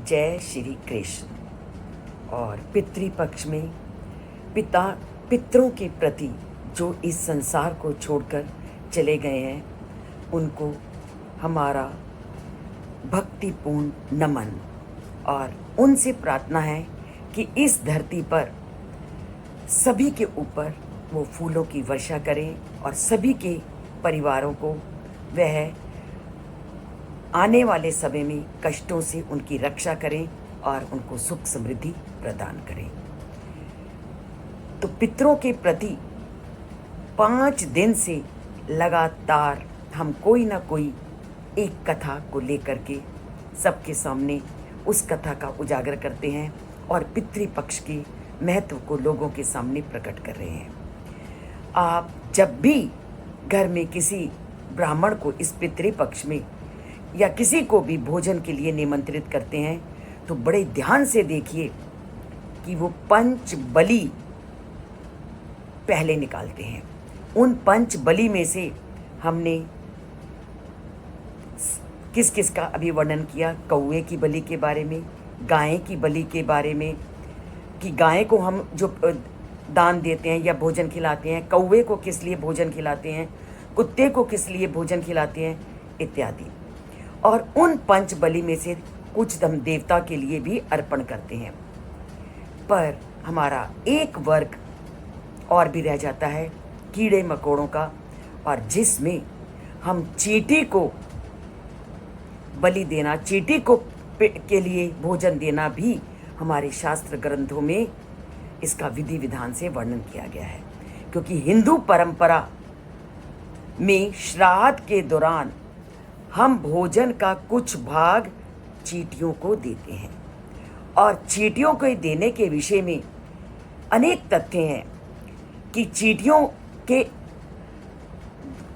जय श्री कृष्ण। और पितृपक्ष में पितरों के प्रति जो इस संसार को छोड़कर चले गए हैं, उनको हमारा भक्तिपूर्ण नमन। और उनसे प्रार्थना है कि इस धरती पर सभी के ऊपर वो फूलों की वर्षा करें और सभी के परिवारों को वह आने वाले समय में कष्टों से उनकी रक्षा करें और उनको सुख समृद्धि प्रदान करें। तो पितरों के प्रति 5 दिन से लगातार हम कोई ना कोई एक कथा को लेकर के सबके सामने उस कथा का उजागर करते हैं और पितृपक्ष के महत्व को लोगों के सामने प्रकट कर रहे हैं। आप जब भी घर में किसी ब्राह्मण को इस पितृपक्ष में या किसी को भी भोजन के लिए निमंत्रित करते हैं तो बड़े ध्यान से देखिए कि वो पंच बलि पहले निकालते हैं। उन पंच बलि में से हमने किस किस का अभी वर्णन किया। कौवे की बलि के बारे में, गाय की बलि के बारे में कि गाय को हम जो दान देते हैं या भोजन खिलाते हैं, कौवे को किस लिए भोजन खिलाते हैं, कुत्ते को किस लिए भोजन खिलाते हैं इत्यादि। और उन पंच बलि में से कुछ हम देवता के लिए भी अर्पण करते हैं। पर हमारा एक वर्ग और भी रह जाता है कीड़े मकोड़ों का, और जिसमें हम चींटी को बलि देना, चींटी को के लिए भोजन देना भी हमारे शास्त्र ग्रंथों में इसका विधि विधान से वर्णन किया गया है। क्योंकि हिंदू परंपरा में श्राद्ध के दौरान हम भोजन का कुछ भाग चींटियों को देते हैं और चींटियों को देने के विषय में अनेक तथ्य हैं कि चींटियों के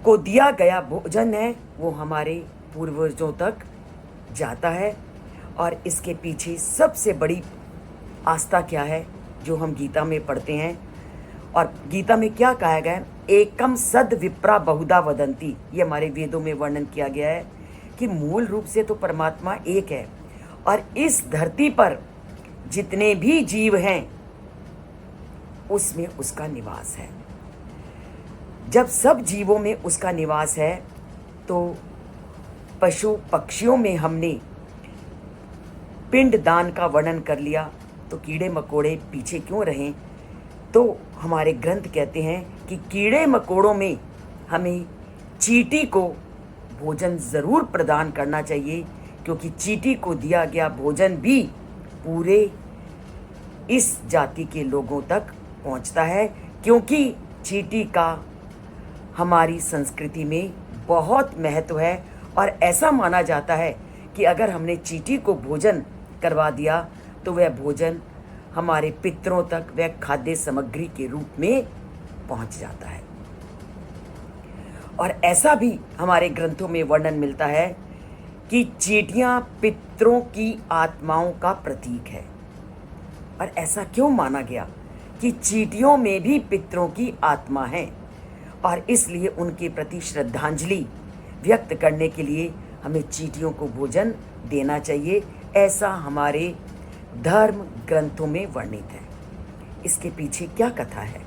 को दिया गया भोजन है वो हमारे पूर्वजों तक जाता है। और इसके पीछे सबसे बड़ी आस्था क्या है जो हम गीता में पढ़ते हैं, और गीता में क्या कहा गया है, एकम सद विप्रा बहुधा वदंती। ये हमारे वेदों में वर्णन किया गया है कि मूल रूप से तो परमात्मा एक है और इस धरती पर जितने भी जीव हैं उसमें उसका निवास है। जब सब जीवों में उसका निवास है तो पशु पक्षियों में हमने पिंड दान का वर्णन कर लिया, तो कीड़े मकोड़े पीछे क्यों रहें। तो हमारे ग्रंथ कहते हैं कि कीड़े मकोड़ों में हमें चींटी को भोजन ज़रूर प्रदान करना चाहिए, क्योंकि चींटी को दिया गया भोजन भी पूरे इस जाति के लोगों तक पहुंचता है। क्योंकि चींटी का हमारी संस्कृति में बहुत महत्व है और ऐसा माना जाता है कि अगर हमने चींटी को भोजन करवा दिया तो वह भोजन हमारे पितरों तक वह खाद्य सामग्री के रूप में पहुंच जाता है। और ऐसा भी हमारे ग्रंथों में वर्णन मिलता है कि चींटियां पितरों की आत्माओं का प्रतीक है। और ऐसा क्यों माना गया कि चींटियों में भी पितरों की आत्मा है, और इसलिए उनके प्रति श्रद्धांजलि व्यक्त करने के लिए हमें चींटियों को भोजन देना चाहिए। ऐसा हमारे धर्म ग्रंथों में वर्णित है। इसके पीछे क्या कथा है?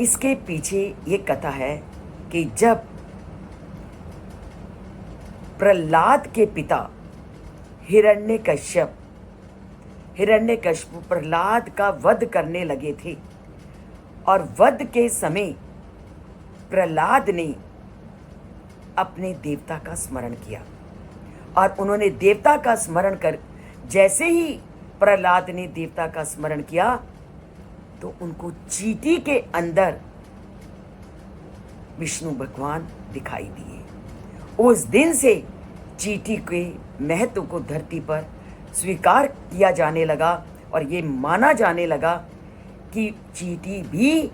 इसके पीछे ये कथा है कि जब प्रहलाद के पिता हिरण्यकश्यप प्रहलाद का वध करने लगे थे, और वध के समय प्रहलाद ने अपने देवता का स्मरण किया, और उन्होंने देवता का स्मरण कर जैसे ही प्रहलाद ने देवता का स्मरण किया तो उनको चींटी के अंदर विष्णु भगवान दिखाई दिए। उस दिन से चींटी के महत्व को धरती पर स्वीकार किया जाने लगा और ये माना जाने लगा कि चींटी भी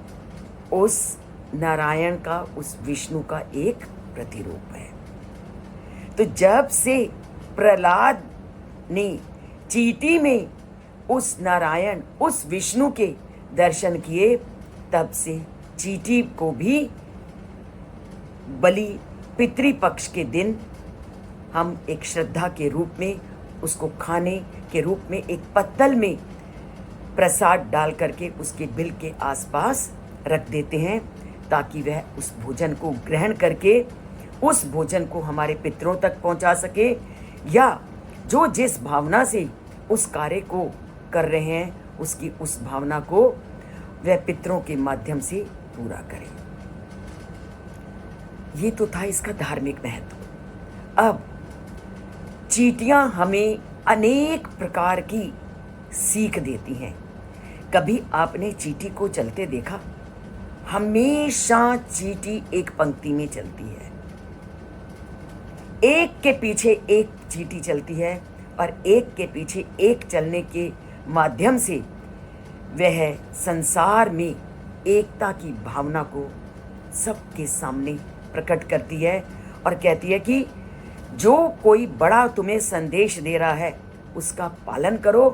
उस नारायण का, उस विष्णु का एक प्रतिरूप है। तो जब से प्रहलाद ने चींटी में उस नारायण, उस विष्णु के दर्शन किए, तब से चींटी को भी बलि पितृपक्ष के दिन हम एक श्रद्धा के रूप में उसको खाने के रूप में एक पत्तल में प्रसाद डाल करके उसके बिल के आसपास रख देते हैं, ताकि वह उस भोजन को ग्रहण करके उस भोजन को हमारे पितरों तक पहुंचा सके, या जो जिस भावना से उस कार्य को कर रहे हैं उसकी उस भावना को वह पितरों के माध्यम से पूरा करें। ये तो था इसका धार्मिक महत्व। अब चींटियां हमें अनेक प्रकार की सीख देती हैं। कभी आपने चींटी को चलते देखा? हमेशा चींटी एक पंक्ति में चलती है, एक के पीछे एक चींटी चलती है, और एक के पीछे एक चलने के माध्यम से वह संसार में एकता की भावना को सबके सामने प्रकट करती है और कहती है कि जो कोई बड़ा तुम्हें संदेश दे रहा है उसका पालन करो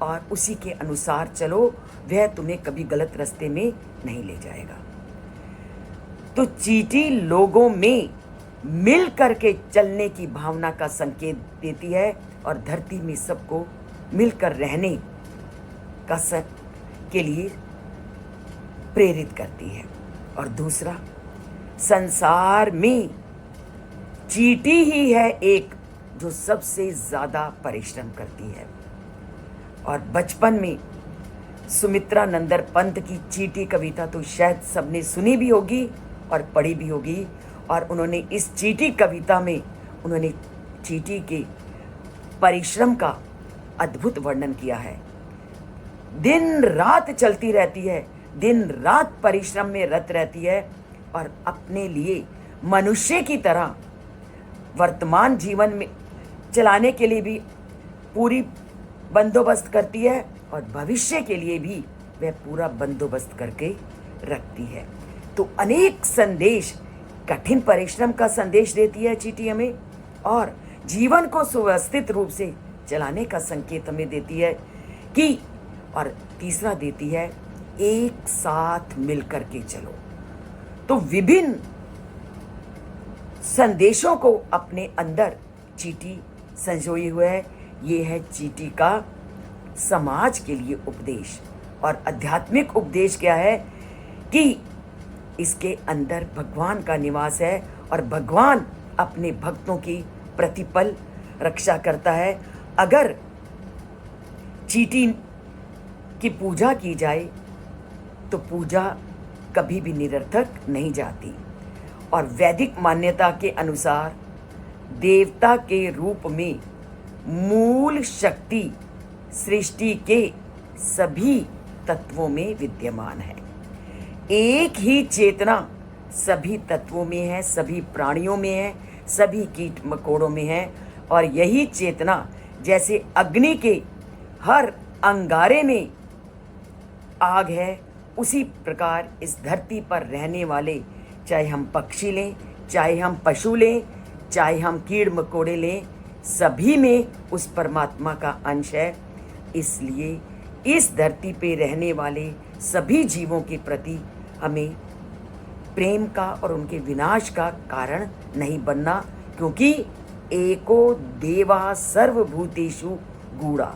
और उसी के अनुसार चलो, वह तुम्हें कभी गलत रास्ते में नहीं ले जाएगा। तो चींटी लोगों में मिल करके चलने की भावना का संकेत देती है और धरती में सबको मिलकर रहने के लिए प्रेरित करती है। और दूसरा, संसार में चींटी ही है एक जो सबसे ज़्यादा परिश्रम करती है। और बचपन में सुमित्रा नंदन पंत की चींटी कविता तो शायद सबने सुनी भी होगी और पढ़ी भी होगी, और उन्होंने इस चींटी कविता में उन्होंने चींटी के परिश्रम का अद्भुत वर्णन किया है। दिन रात चलती रहती है, दिन रात परिश्रम में रत रहती है और अपने लिए मनुष्य की तरह वर्तमान जीवन में चलाने के लिए भी पूरी बंदोबस्त करती है और भविष्य के लिए भी वह पूरा बंदोबस्त करके रखती है। तो अनेक संदेश, कठिन परिश्रम का संदेश देती है चींटी हमें, और जीवन को सुव्यवस्थित रूप से चलाने का संकेत हमें देती है कि, और तीसरा देती है एक साथ मिलकर के चलो। तो विभिन्न संदेशों को अपने अंदर चींटी संजोए हुए है। ये है चींटी का समाज के लिए उपदेश। और आध्यात्मिक उपदेश क्या है कि इसके अंदर भगवान का निवास है और भगवान अपने भक्तों की प्रतिपल रक्षा करता है। अगर चींटी की पूजा की जाए तो पूजा कभी भी निरर्थक नहीं जाती। और वैदिक मान्यता के अनुसार देवता के रूप में मूल शक्ति सृष्टि के सभी तत्वों में विद्यमान है। एक ही चेतना सभी तत्वों में है, सभी प्राणियों में है, सभी कीट मकोड़ों में है। और यही चेतना जैसे अग्नि के हर अंगारे में आग है, उसी प्रकार इस धरती पर रहने वाले, चाहे हम पक्षी लें, चाहे हम पशु लें, चाहे हम कीड़ मकोड़े लें, सभी में उस परमात्मा का अंश है। इसलिए इस धरती पे रहने वाले सभी जीवों के प्रति हमें प्रेम का और उनके विनाश का कारण नहीं बनना, क्योंकि एको देवा सर्वभूतेषु गूढ़ा,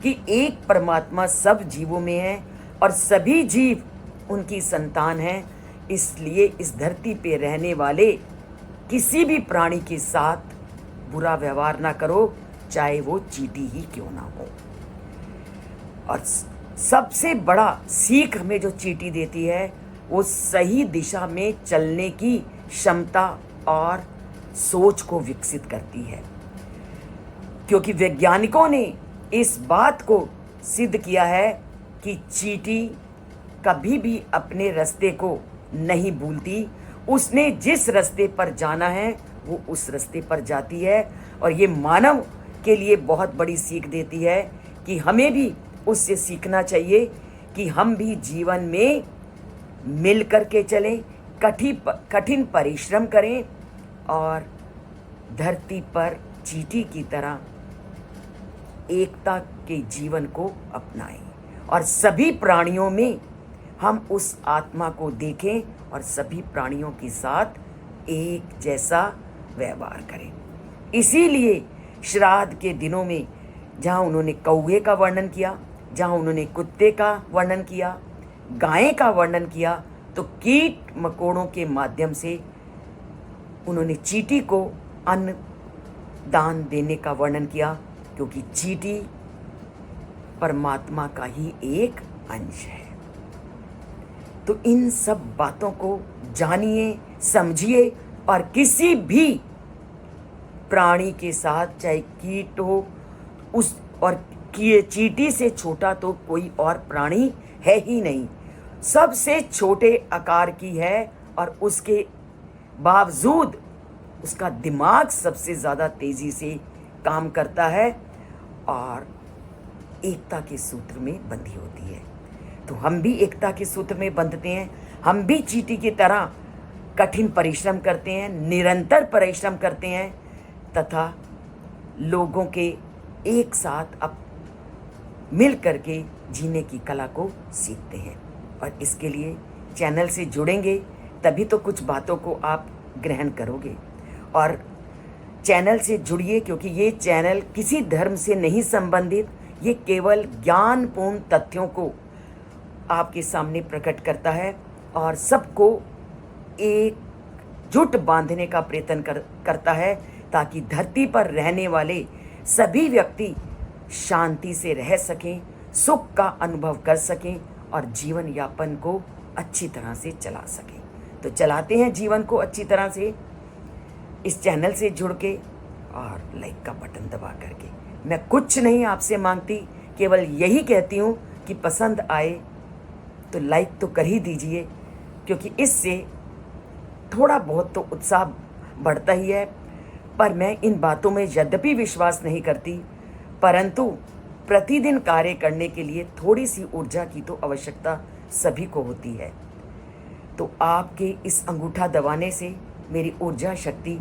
कि एक परमात्मा सब जीवों में है और सभी जीव उनकी संतान हैं। इसलिए इस धरती पे रहने वाले किसी भी प्राणी के साथ बुरा व्यवहार ना करो, चाहे वो चींटी ही क्यों ना हो। और सबसे बड़ा सीख हमें जो चींटी देती है वो सही दिशा में चलने की क्षमता और सोच को विकसित करती है, क्योंकि वैज्ञानिकों ने इस बात को सिद्ध किया है कि चींटी कभी भी अपने रास्ते को नहीं भूलती। उसने जिस रास्ते पर जाना है वो उस रास्ते पर जाती है। और ये मानव के लिए बहुत बड़ी सीख देती है कि हमें भी उससे सीखना चाहिए कि हम भी जीवन में मिल कर के चलें, कठिन परिश्रम करें और धरती पर चींटी की तरह एकता के जीवन को अपनाएं और सभी प्राणियों में हम उस आत्मा को देखें और सभी प्राणियों के साथ एक जैसा व्यवहार करें। इसीलिए श्राद्ध के दिनों में जहाँ उन्होंने कौवे का वर्णन किया, जहाँ उन्होंने कुत्ते का वर्णन किया, गाय का वर्णन किया, तो कीट मकोड़ों के माध्यम से उन्होंने चींटी को अन्न दान देने का वर्णन किया, क्योंकि चींटी परमात्मा का ही एक अंश है। तो इन सब बातों को जानिए, समझिए और किसी भी प्राणी के साथ, चाहे कीट हो, उस और चींटी से छोटा तो कोई और प्राणी है ही नहीं, सबसे छोटे आकार की है और उसके बावजूद उसका दिमाग सबसे ज़्यादा तेज़ी से काम करता है और एकता के सूत्र में बंधी होती है। तो हम भी एकता के सूत्र में बंधते हैं, हम भी चींटी की तरह कठिन परिश्रम करते हैं, निरंतर परिश्रम करते हैं तथा लोगों के एक साथ अब मिल करके जीने की कला को सीखते हैं। और इसके लिए चैनल से जुड़ेंगे तभी तो कुछ बातों को आप ग्रहण करोगे। और चैनल से जुड़िए, क्योंकि ये चैनल किसी धर्म से नहीं संबंधित, ये केवल ज्ञानपूर्ण तथ्यों को आपके सामने प्रकट करता है और सबको एकजुट बांधने का प्रयत्न करता है, ताकि धरती पर रहने वाले सभी व्यक्ति शांति से रह सकें, सुख का अनुभव कर सकें और जीवन यापन को अच्छी तरह से चला सकें। तो चलाते हैं जीवन को अच्छी तरह से इस चैनल से जुड़ के और लाइक का बटन दबा करके। मैं कुछ नहीं आपसे मांगती, केवल यही कहती हूँ कि पसंद आए तो लाइक तो कर ही दीजिए, क्योंकि इससे थोड़ा बहुत तो उत्साह बढ़ता ही है। पर मैं इन बातों में यद्यपि विश्वास नहीं करती, परंतु प्रतिदिन कार्य करने के लिए थोड़ी सी ऊर्जा की तो आवश्यकता सभी को होती है। तो आपके इस अंगूठा दबाने से मेरी ऊर्जा शक्ति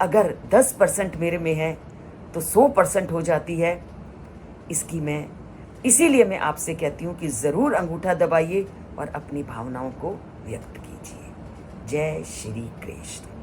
अगर 10% मेरे में है तो 100% हो जाती है। इसीलिए मैं आपसे कहती हूँ कि ज़रूर अंगूठा दबाइए और अपनी भावनाओं को व्यक्त कीजिए। जय श्री कृष्ण।